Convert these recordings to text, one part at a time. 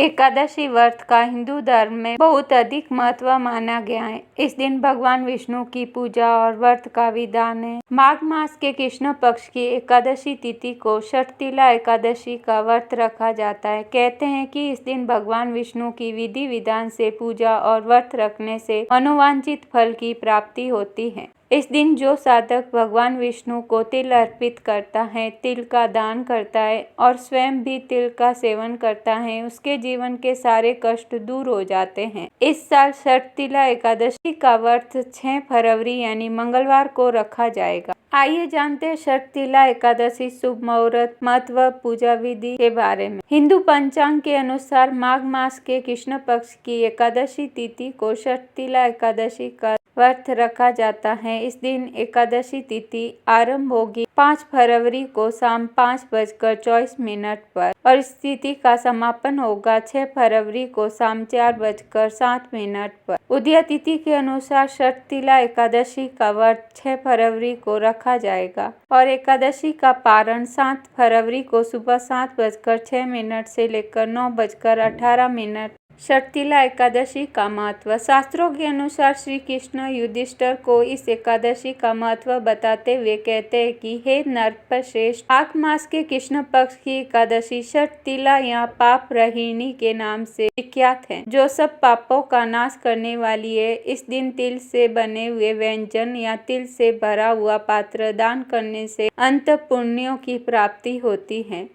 एकादशी व्रत का हिंदू धर्म में बहुत अधिक महत्व माना गया है। इस दिन भगवान विष्णु की पूजा और व्रत का विधान है। माघ मास के कृष्ण पक्ष की एकादशी तिथि को षटतिला एकादशी का व्रत रखा जाता है। कहते हैं कि इस दिन भगवान विष्णु की विधि विधान से पूजा और व्रत रखने से मनोवांछित फल की प्राप्ति होती है। इस दिन जो साधक भगवान विष्णु को तिल अर्पित करता है, तिल का दान करता है और स्वयं भी तिल का सेवन करता है, उसके जीवन के सारे कष्ट दूर हो जाते हैं। इस साल षटतिला एकादशी का व्रत 6 फरवरी यानी मंगलवार को रखा जाएगा। आइए जानते हैं षटतिला एकादशी शुभ मुहूर्त, महत्व, पूजा विधि के बारे में। हिंदू पंचांग के अनुसार माघ मास के कृष्ण पक्ष की एकादशी तिथि को षटतिला एकादशी का व्रत रखा जाता है। इस दिन एकादशी तिथि आरंभ होगी 5 फरवरी को शाम 5:24 पर और इस तिथि का समापन होगा 6 फरवरी को शाम 4:07 पर। उदय तिथि के अनुसार षटतिला एकादशी का व्रत 6 फरवरी को रखा जाएगा और एकादशी का पारण 7 फरवरी को सुबह 7:06 से लेकर 9:18। षटतिला एकादशी का महत्व। शास्त्रों के अनुसार श्री कृष्ण युधिष्ठिर को इस एकादशी का महत्व बताते हुए कहते हैं कि हे नरपश्रेष्ठ, माघ मास के कृष्ण पक्ष की एकादशी षटतिला या पाप रहिणी के नाम से विख्यात है, जो सब पापों का नाश करने वाली है। इस दिन तिल से बने हुए व्यंजन या तिल से भरा हुआ पात्र दान करने से अंत पुण्यों की प्राप्ति होती है।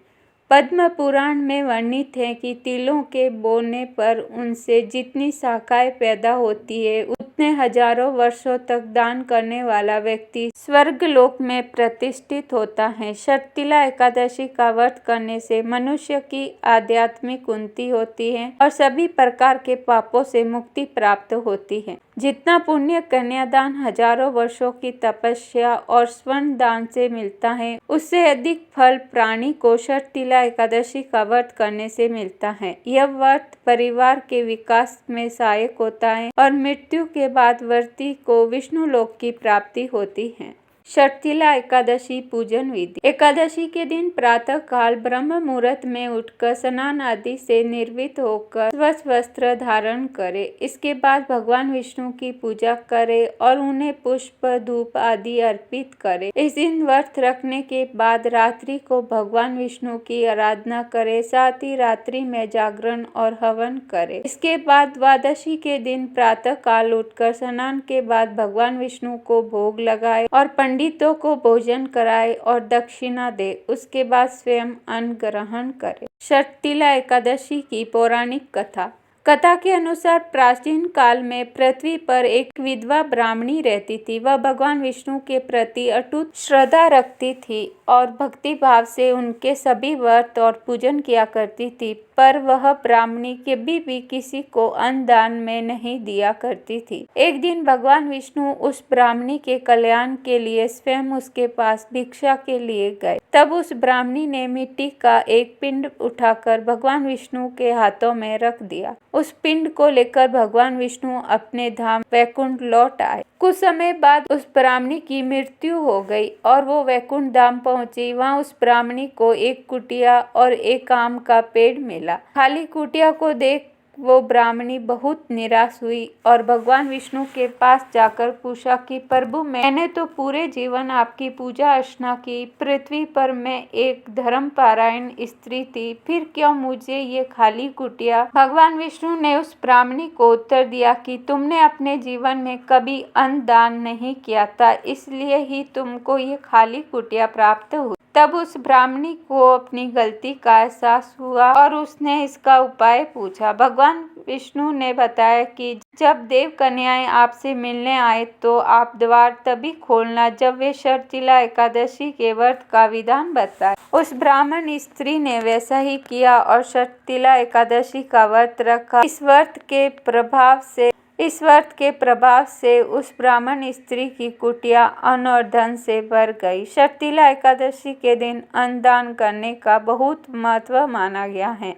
पद्म पुराण में वर्णित है कि तिलों के बोने पर उनसे जितनी शाखाएं पैदा होती है, उतने हजारों वर्षों तक दान करने वाला व्यक्ति स्वर्गलोक में प्रतिष्ठित होता है। षटतिला एकादशी का व्रत करने से मनुष्य की आध्यात्मिक उन्नति होती है और सभी प्रकार के पापों से मुक्ति प्राप्त होती है। जितना पुण्य कन्यादान, हजारों वर्षों की तपस्या और स्वर्ण दान से मिलता है, उससे अधिक फल प्राणी को षटतिला एकादशी का व्रत करने से मिलता है। यह व्रत परिवार के विकास में सहायक होता है और मृत्यु के बाद व्रती को विष्णु लोक की प्राप्ति होती है। षटतिला एकादशी पूजन विधि। एकादशी के दिन प्रातः काल ब्रह्म मुहूर्त में उठकर स्नान आदि से निर्वृत्त होकर स्वच्छ वस्त्र धारण करे। इसके बाद भगवान विष्णु की पूजा करे और उन्हें पुष्प, धूप आदि अर्पित करे। इस दिन व्रत रखने के बाद रात्रि को भगवान विष्णु की आराधना करे, साथ ही रात्रि में जागरण और हवन करे। इसके बाद द्वादशी के दिन प्रातः काल उठकर स्नान के बाद भगवान विष्णु को भोग लगाए और पंडितों को भोजन कराए और दक्षिणा दे। उसके बाद स्वयं अन्न ग्रहण करे। षटतिला एकादशी की पौराणिक कथा। कथा के अनुसार प्राचीन काल में पृथ्वी पर एक विधवा ब्राह्मणी रहती थी। वह भगवान विष्णु के प्रति अटूट श्रद्धा रखती थी और भक्ति भाव से उनके सभी व्रत और पूजन किया करती थी, पर वह ब्राह्मणी कभी भी किसी को अन्न दान में नहीं दिया करती थी। एक दिन भगवान विष्णु उस ब्राह्मणी के कल्याण के लिए स्वयं उसके पास भिक्षा के लिए गए। तब उस ब्राह्मणी ने मिट्टी का एक पिंड उठाकर भगवान विष्णु के हाथों में रख दिया। उस पिंड को लेकर भगवान विष्णु अपने धाम वैकुंठ लौट आए। कुछ समय बाद उस ब्राह्मणी की मृत्यु हो गई और वो वैकुंठ धाम पहुंची। वहां उस ब्राह्मणी को एक कुटिया और एक आम का पेड़ मिला। खाली कुटिया को देख वो ब्राह्मणी बहुत निराश हुई और भगवान विष्णु के पास जाकर पूछा कि प्रभु, मैंने तो पूरे जीवन आपकी पूजा अर्चना की। पृथ्वी पर मैं एक धर्मपरायण स्त्री थी, फिर क्यों मुझे ये खाली कुटिया? भगवान विष्णु ने उस ब्राह्मणी को उत्तर दिया कि तुमने अपने जीवन में कभी अन्न दान नहीं किया था, इसलिए ही तुमको ये खाली कुटिया प्राप्त हुई। तब उस ब्राह्मणी को अपनी गलती का एहसास हुआ और उसने इसका उपाय पूछा। भगवान विष्णु ने बताया कि जब देव कन्याएं आपसे मिलने आए तो आप द्वार तभी खोलना जब वे षटतिला एकादशी के व्रत का विधान बताए। उस ब्राह्मण स्त्री ने वैसा ही किया और षटतिला एकादशी का व्रत रखा। इस व्रत के प्रभाव से उस ब्राह्मण स्त्री की कुटिया अन्न और धन से भर गई। षटतिला एकादशी के दिन अन्न दान करने का बहुत महत्व माना गया है।